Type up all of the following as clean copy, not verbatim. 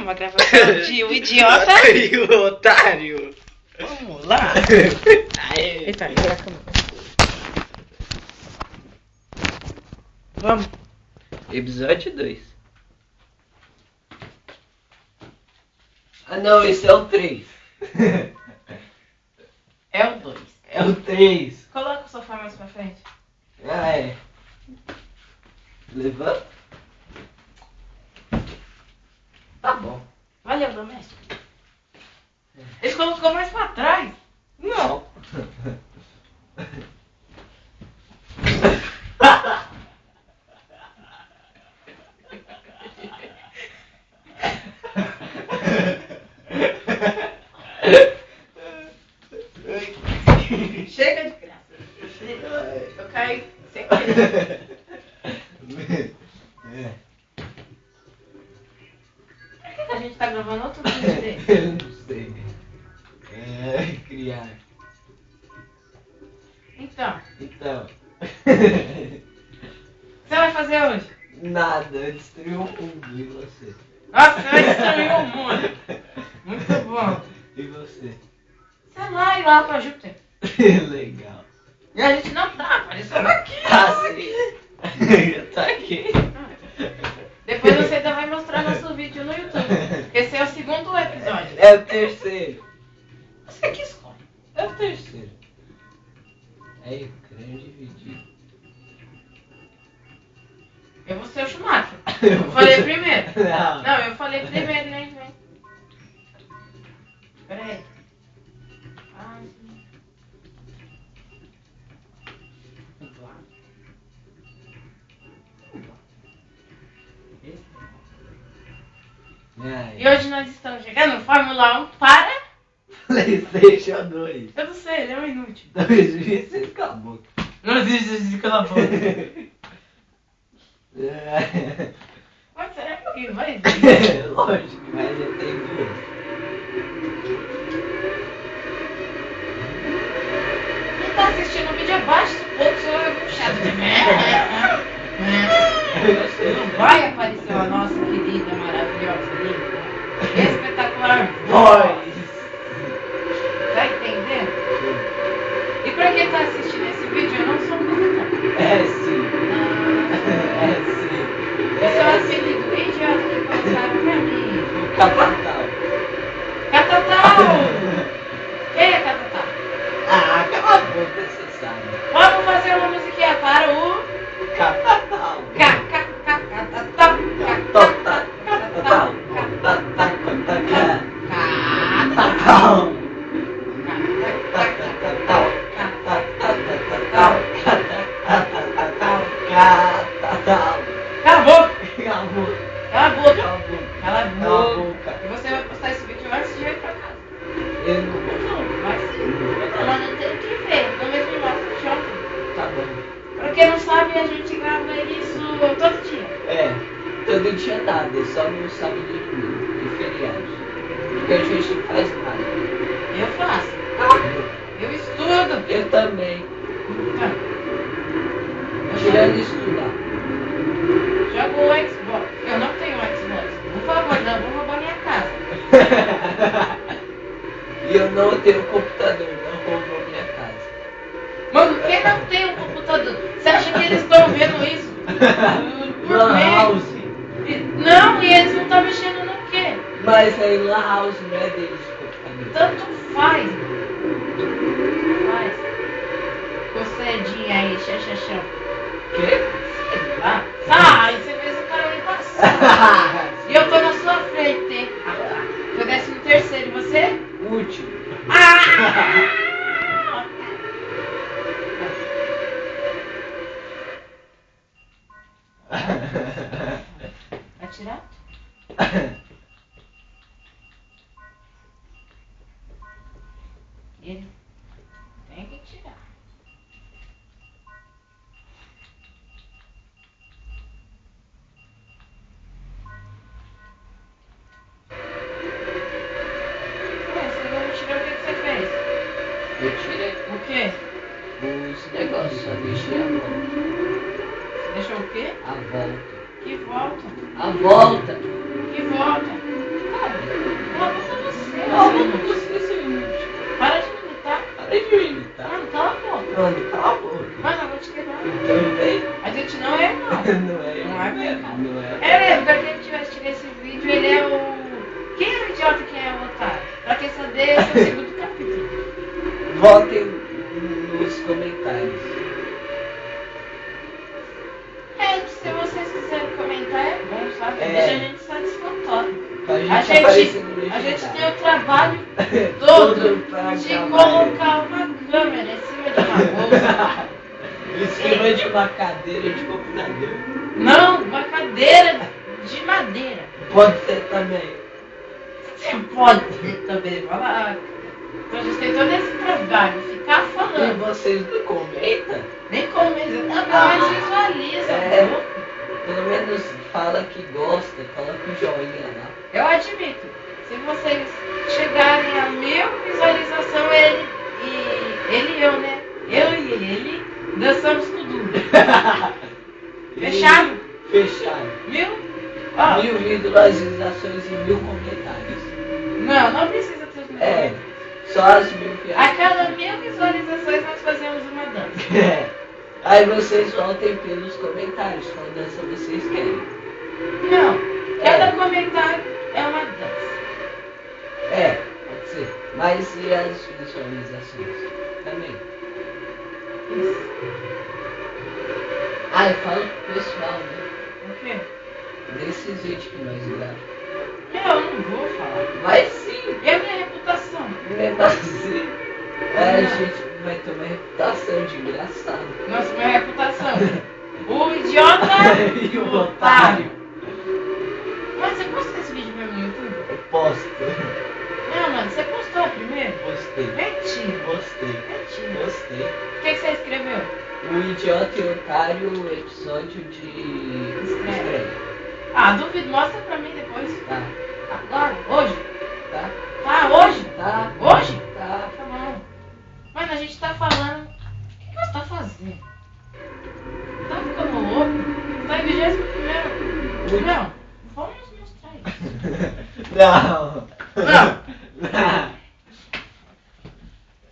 uma gravação de O Idiota e o Otário. Vamos lá. Aê. Eita, vira a câmera. Vamos. Episódio 2. Ah não, esse é o 3. É o 2. É o 3. Coloca o sofá mais pra frente. Ah, é. Levanta. Tá bom. Valeu, doméstico. Ele colocou mais pra trás. Não. Chega de graça. Eu caí sem querer. Por que a gente tá gravando outro vídeo desse? Eu não sei. Criar. Então, Então. o que você vai fazer hoje? Nada, eu destruí o mundo e você. Nossa, você vai destruir o mundo. Muito bom. E você? Sei lá, ir lá pra Júpiter. Legal. E a gente não tá aparecendo aqui. Ah, sim. Eu tô aqui. Depois você ainda vai mostrar nosso vídeo no YouTube. Esse é o segundo episódio. É o terceiro. Você que escolhe. É o terceiro. Aí, eu quero dividir. Eu vou ser o Schumacher. Eu falei primeiro. Não. Não, eu falei primeiro, né? Pera aí. E hoje nós estamos chegando no Fórmula 1 para... PlayStation 2. Eu não sei, ele é um inútil. 2006 acabou. Não existe, cala a boca. Mas será que vai vir? Lógico, mas já tem duas. Quem tá assistindo o vídeo abaixo do pouco sou eu com chato de Não vai aparecer a nossa querida, maravilhosa, linda, espetacular voz. Tá entendendo? E pra quem tá assistindo esse vídeo, eu não sou música. É sim. É sim. Esse é o apelido idiota que colocaram pra mim. Capatal. Catatal! Quem é Catatal? Ah, cala a boca, você sabe. Vamos fazer uma musiquinha para o... Capatal. Catatal. Cala a boca! E você vai postar esse vídeo antes de ir pra casa. Eu não vou. Não, vai sim. Mas eu tenho que ver. No mesmo nosso shopping. Tá bom. Pra quem não sabe, a gente grava isso todo dia. É, todo dia nada, só no sábado e domingo, e feriados. Porque a gente não faz nada. Eu faço. Eu estudo. Eu também. Ah, Tirando estudar. jogo o Xbox. Eu não tenho Xbox. Por favor, não, vou roubar minha casa. E eu não tenho computador, não roubou minha casa. Mano, quem não tem um computador? Você acha que eles estão vendo isso? Por Lan mês? House. Não, e eles não estão mexendo no quê? Mas aí Lan House não é deles o computador. Tanto faz. Faz. Cocedinha aí, xaxaxão. Quê? Sei lá. Ah, aí você fez o cara me passar. E eu tô na sua frente, hein? Foi 13º e você? Último. Ah! Vai tirar? Ele tem que tirar. Você não tirou, o que você fez? Eu tirei O quê? os negócios, só deixei a volta. Você deixou o quê? A volta. Que volta? A volta. Que volta? A Não é? Pra quem tiver assistindo esse vídeo, ele é o... Quem é o idiota e quem é o otário? Pra quem saber, esse é o segundo capítulo. Votem nos comentários. Se vocês quiserem comentar, é bom, sabe? É. Deixa a gente satisfatório. Pra A aparecer no gente legendário. tem o trabalho todo pra de gravar. colocar uma câmera em cima de uma bolsa. Em cima de uma cadeira de computador. Não, uma cadeira de madeira. Pode ser também. Você pode também falar. Então a gente tem todo esse trabalho, ficar E falando. vocês não comentam? Nem comenta, mas visualiza. É. Viu? Pelo menos fala que gosta, coloca o joinha lá. Eu admito, se vocês chegarem a 1000 visualizações, ele e eu, né? Eu e ele dançamos com o Dudu. Fechado? Fechado. 1000? Ó, 1000 visualizações e 1000 comentários. não precisa ter os 1000 É, comentários. só as 1000 que A cada 1000 visualizações nós fazemos uma dança. É. Aí vocês voltem pelos comentários qual dança vocês querem. Não, cada comentário é uma dança. É, pode ser. Mas e as visualizações? Também. Isso. Ah, eu falo pro pessoal, né? O quê? Desses vídeos que nós gravamos. Eu não vou falar. Mas sim, E a minha reputação? mesmo assim, a gente vai ter uma reputação de engraçado. Nossa, minha reputação. O idiota E o otário. Mas você postou esse vídeo mesmo no YouTube? Eu posto. Não, mano, você postou primeiro? Postei. Mentira. Postei. Mentira. Postei. O que você escreveu? O Idiota e Otário, episódio de estreia. Ah, duvido. Mostra pra mim depois. Tá. Agora? Hoje? Tá? Tá, hoje? Tá. Hoje? Tá. Tá bom. Mano, a gente tá falando... O que você tá fazendo? Tá ficando louco? Tá em 21º? Não. Vamos mostrar isso. Não. Não. Não.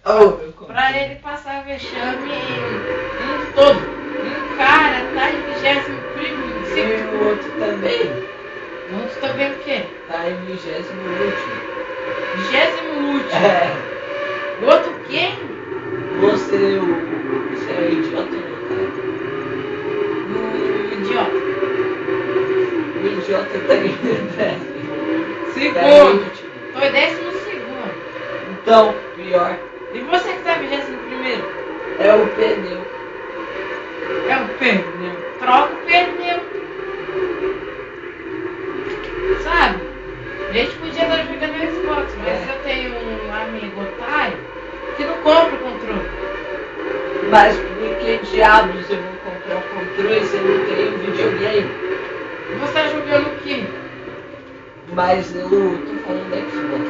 Oh, meu Pra ele passar vexame em todo. Um cara tá em 21º. E o outro também O outro também o quê? tá em 20º. 20º. É. O outro quem? Você é idiota ou O idiota. não? O idiota tá em 10º. Segundo. Tô em 12º. Então, pior, E você que tá em 21º? é o pneu. É o pneu. Troca o pneu. Sabe? A gente podia estar jogando no Xbox, mas eu tenho um amigo otário que não compra o controle. Mas por que diabos eu vou comprar um controle se eu não tenho videogame? Você tá jogando o quê? Mas eu tô falando do Xbox.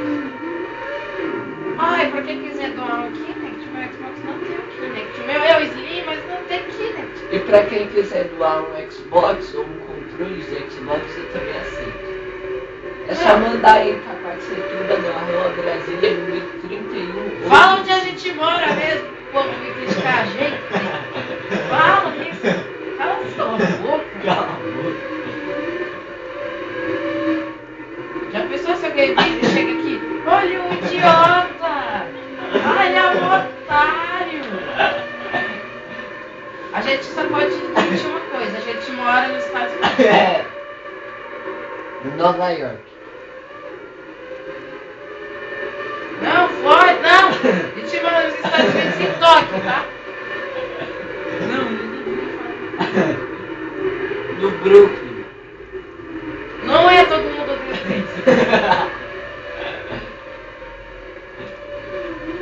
Ai, pra quem quiser doar um Kinect, meu Xbox não tem um Kinect. O meu é o Slim, mas não tem Kinect. E pra quem quiser doar um Xbox ou um controle de Xbox, eu também aceito. É só mandar aí pra Parcetuba no @Brasília número 31. Fala onde a gente mora mesmo, o povo vir criticar a gente. Fala isso. Cala sua boca. Cala a boca. Já pensou se alguém vem e chega aqui? Olha o idiota! Olha o otário! A gente só pode admitir uma coisa, a gente mora nos Estados Unidos. É. Nova York. Não, Flórida, não! A gente mora nos Estados Unidos em Tóquio, tá? Não, No Brooklyn. não é todo mundo odeia.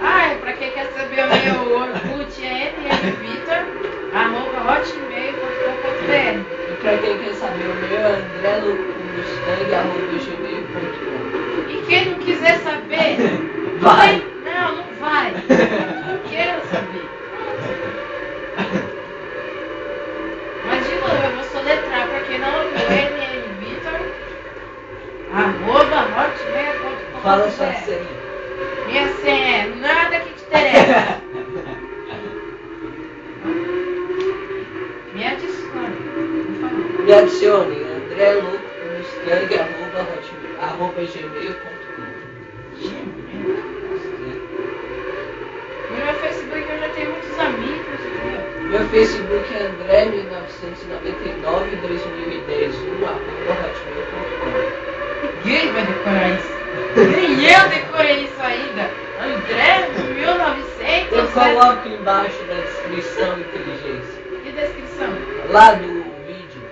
Ah, pra quem quer saber o meu Orkut é nlvitor@hotmail.com.br. E pra quem quer saber o meu é andrelomustang@gmail.com. E quem não quiser saber, Vai. Não vai. Não quero saber. Mas de novo, eu vou soletrar pra quem não ouviu. nlvitor@hotmail.com.br. Fala sua senha. Minha senha é nada que te interessa. Me adicione, por favor. Me adicione, André Louco com Mustang, arroba gmail.com. No meu Facebook eu já tenho muitos amigos, entendeu? Meu Facebook é André 1999 2010 hotmail.com. Ninguém vai decorar isso. Nem eu decorei isso ainda. André 1900. Eu coloco embaixo da descrição inteligência. Que descrição? Lá do vídeo.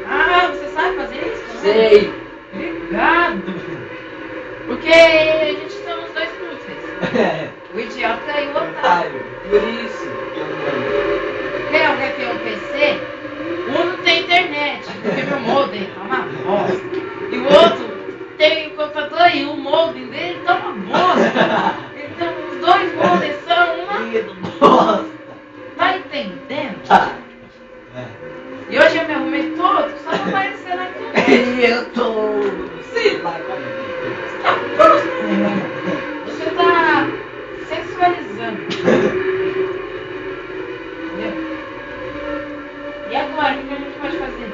Ah, você sabe fazer isso? Né? Sei. Obrigado. Porque a gente somos dois inúteis. O idiota e o otário. Por isso que eu não. Tem alguém que tem um PC? Um não tem internet, porque meu modem tá uma bosta. E o outro tem computador e o modem dele tá uma bosta. Então os dois modems são uma bosta. Tá entendendo? É. E hoje eu me arrumei todo, só pra aparecer na internet. E eu tô. Sei lá como Você tá sensualizando. Entendeu? E agora, o que a gente pode fazer?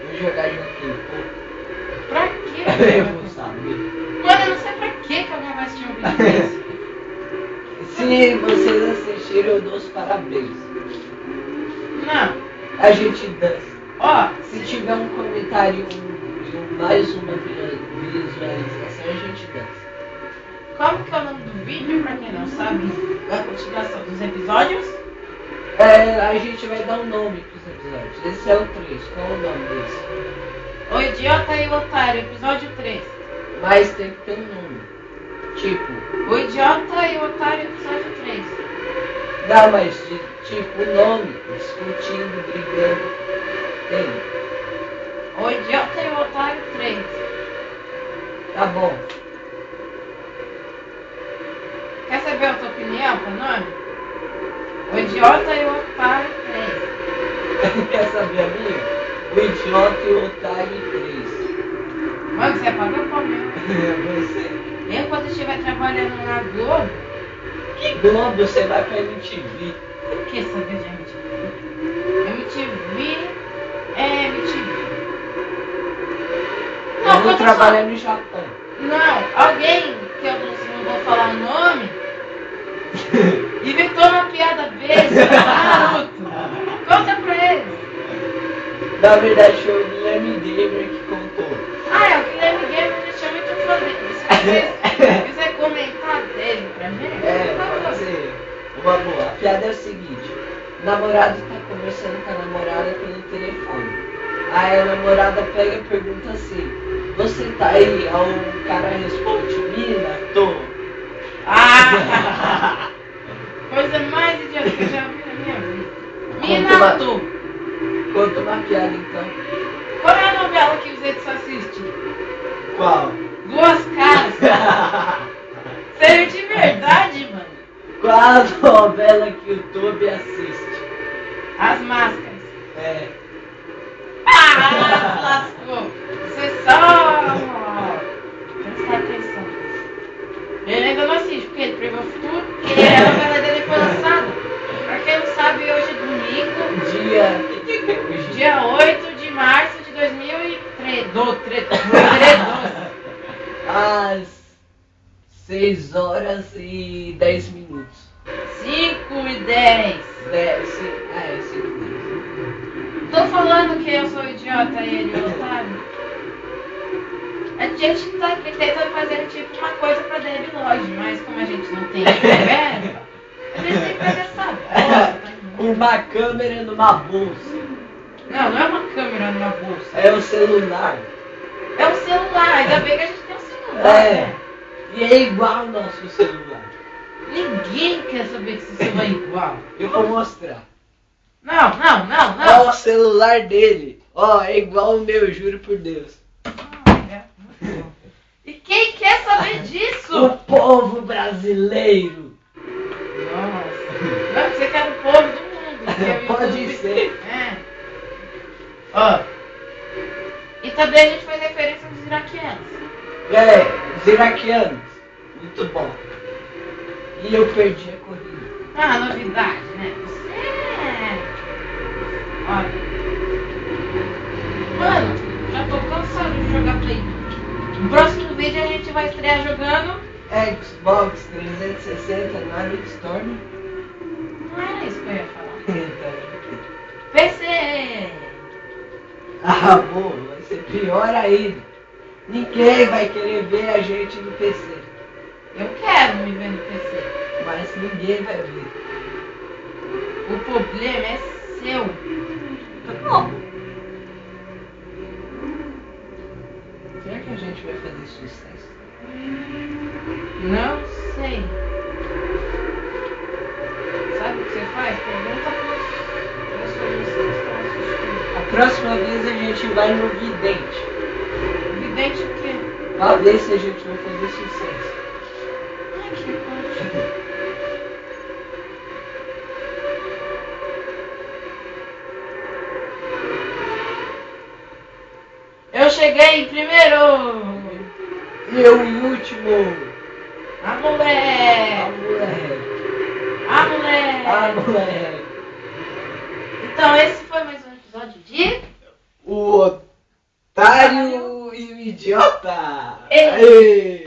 Vou jogar joguinho. Pra quê? Eu vou saber. Mano, eu não sei pra quê que alguém vai assistir um vídeo desse. Se vocês assistirem, eu dou os parabéns. Não. A gente dança. Ó, Se tiver um comentário e mais uma visualização, a gente dança. como que é o nome do vídeo, pra quem não sabe, a continuação dos episódios? A gente vai dar um nome pros episódios. Esse é o 3. Qual é o nome desse? O Idiota e o Otário, episódio 3. Mas tem que ter um nome. Tipo. O Idiota e o Otário, episódio 3. Não, mas tipo o nome. Discutindo, brigando. Tem. O Idiota e o Otário 3. Tá bom. Quer saber a tua opinião pro nome? O Idiota e o Otário 3. Quer saber a minha? O Idiota e o Otário 3. Mano, você apagou o pau mesmo. Você. Eu, quando estiver trabalhando na Globo, Que Globo? Você vai pra MTV. por que saber de MTV? MTV é MTV. Eu vou quando trabalhar no Japão. Não, alguém que eu não vou falar o nome inventou uma piada besta, Naruto. Conta pra eles. Na verdade foi o Guilherme Gamer que contou. Ah, é o Guilherme Gamer, a gente é muito fã dele. Se você quiser comentar dele pra mim, Pode ser. Uma boa. A piada é o seguinte. O namorado tá conversando com a namorada pelo telefone. Aí a namorada pega e pergunta assim: você tá aí? Aí o cara responde: mina, tô. Ah! Coisa mais idiota que eu já vi na minha vida. Minato! Conta uma piada então. Qual é a novela que você só assiste? Qual? Duas Caras. Sério de verdade, mano. Qual a novela que o YouTube assiste? As Máscaras. É. Ah, lascou. Você só... Presta atenção. Ele ainda não assiste, porque ele prevê o futuro. E a novela dele foi lançada. Pra quem não sabe, hoje é domingo. Dia 8 de março de 2013. Às 6 horas e 10 minutos. 5 e 10. 5 minutos. Tô falando que eu sou idiota e ele o otário. A gente tá tentando fazer tipo uma coisa pra Debbie Lloyd, mas como a gente não tem verba, a gente tem que fazer essa bosta. Uma câmera numa bolsa. Não, não é uma câmera numa bolsa. É o celular. É um celular, ainda bem que a gente tem um celular. Né? E é igual ao nosso celular. Ninguém quer saber que esse celular é igual. Eu vou mostrar. Não. Ó, o celular dele. Ó, é igual ao meu, juro por Deus. E quem quer saber disso? O povo brasileiro. Nossa. Não, você quer o povo do mundo. que é o Pode YouTube. ser. É. Ó. E também a gente faz referência aos iraquianos. Os iraquianos. Muito bom. E eu perdi a corrida. Ah, novidade, né? Olha. Mano, já tô cansado de jogar Play. No próximo vídeo a gente vai estrear jogando Xbox 360 na Storm. Não era isso que eu ia falar. Então, PC! ah, bom, vai ser pior ainda. Ninguém vai querer ver a gente no PC. Eu quero me ver no PC. Mas ninguém vai ver. O problema é seu. Tá bom. Será que a gente vai fazer sucesso? Não sei. Sabe o que você faz? Pergunta para pessoas que estão assistindo. A próxima vez a gente vai no vidente. Vidente o quê? Pra ver se a gente vai fazer sucesso. Ai, que coisa. Eu cheguei primeiro! E eu em último. A mulher! A mulher. A mulher! A mulher. Então esse foi mais um episódio de... O otário e o idiota. Ei. Aê.